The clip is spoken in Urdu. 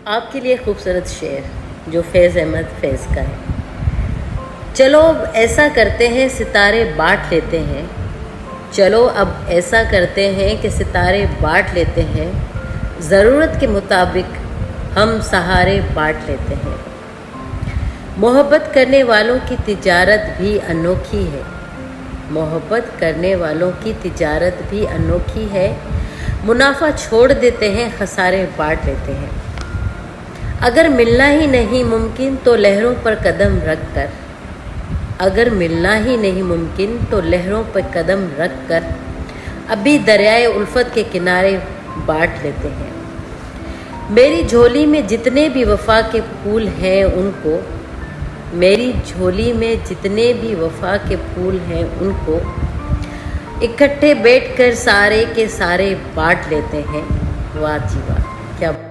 آپ کے لیے خوبصورت شعر جو فیض احمد فیض کا ہے۔ چلو اب ایسا کرتے ہیں ستارے بانٹ لیتے ہیں، چلو اب ایسا کرتے ہیں کہ ستارے بانٹ لیتے ہیں، ضرورت کے مطابق ہم سہارے بانٹ لیتے ہیں۔ محبت کرنے والوں کی تجارت بھی انوکھی ہے، محبت کرنے والوں کی تجارت بھی انوکھی ہے، منافع چھوڑ دیتے ہیں، خسارے بانٹ لیتے ہیں۔ اگر ملنا ہی نہیں ممکن تو لہروں پر قدم رکھ کر، اگر ملنا ہی نہیں ممکن تو لہروں پر قدم رکھ کر ابھی دریائے الفت کے کنارے بانٹ لیتے ہیں۔ میری جھولی میں جتنے بھی وفا کے پھول ہیں ان کو، میری جھولی میں جتنے بھی وفا کے پھول ہیں ان کو اکٹھے بیٹھ کر سارے کے سارے بانٹ لیتے ہیں۔ واہ جی واہ، کیا